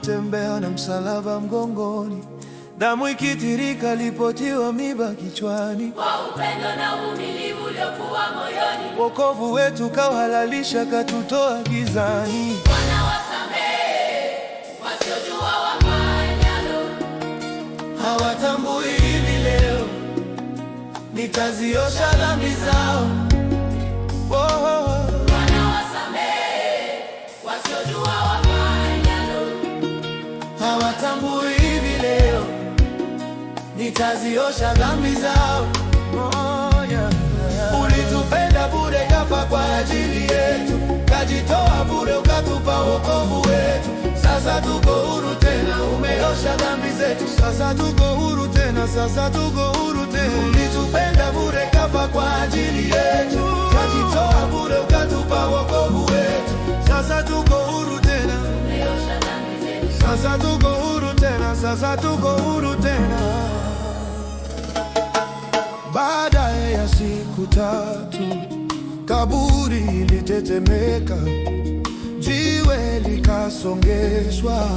akitembea na msalaba mgongoni, damu ikitirika alipotiwa miba kichwani. Kwa upendo na uvumilivu uliokuwa moyoni, wokovu wetu kauhalalisha, katutoa gizani. Bwana wasamehe wasiojua wafanyalo, hawatambui hivi leo nitaziosha dhambi zao. Bwana wasamehe wasiojua wafanyalo, hawatambui hivi leo nitaziosha dhambi zao. Ulitupenda bure, kafa kwa ajili yetu, kajitoa bure, ukatupa wokovu wetu. Sasa tuko huru tena, umeosha dhambi zetu. Sasa tuko huru tena, sasa tuko huru tena. Ulitupenda bure, kafa kwa ajili yetu, kajitoa bure, ukatupa wokovu wetu. Sasa tuko huru tena, umeosha dhambi zetu. sasa tuko huru tena, sasa tuko huru tena. Baada ya siku 3 kaburi lilitetemeka, jiwe likasongeshwa,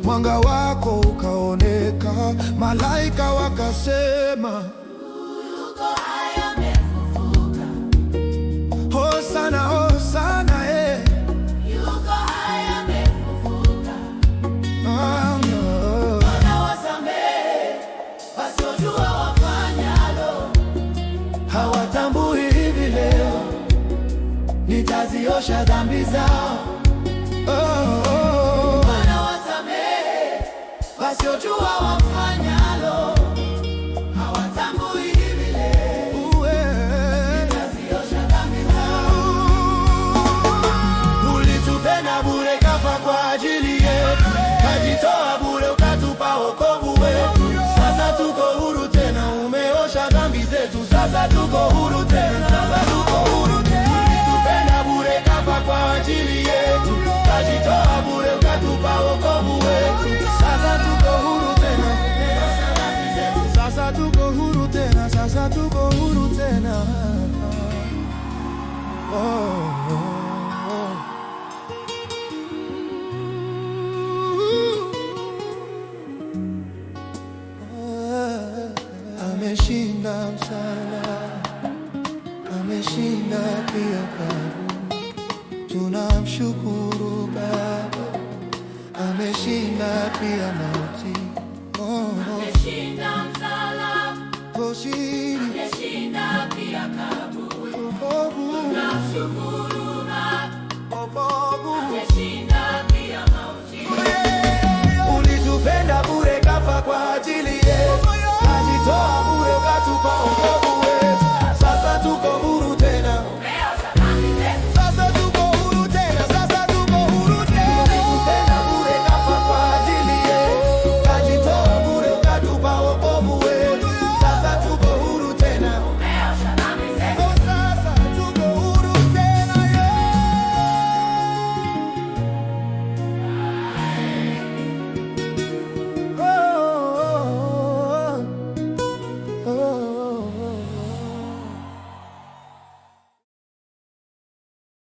mwanga wako ukaoneka, malaika wakasema, Yuko hai amefufuka, Hosana, Hosana, yuko hai amefufuka. Bwana wasamehe wasiojua wafanyalo, hawatambui hivi leo nitaziosha dhambi zao. Bwana wasamehe wasiojua wafanyalo, hawatambui hivi leo nitaziosha dhambi zao. Ulitupenda bure, kafa kwa ajili yetu, kajitoa bure, ukatupa wokovu wetu. Sasa tuko huru tena, umeosha dhambi zetu. Sasa tuko huru tena, sasa tuko huru tena. Ulitupenda bure, kafa kwa ajili yetu, kajitoa bure, ukatupa wokovu wetu. Sasa tuko huru tena, sasa tuko huru tena, sasa tuko huru tena. Ameshinda msalaba, ameshinda pia kaburi. Tunamshukuru Baba, ameshinda pia mauti. Ameshinda msalaba, Ameshinda ameshinda pia kaburi. Tunamshukuru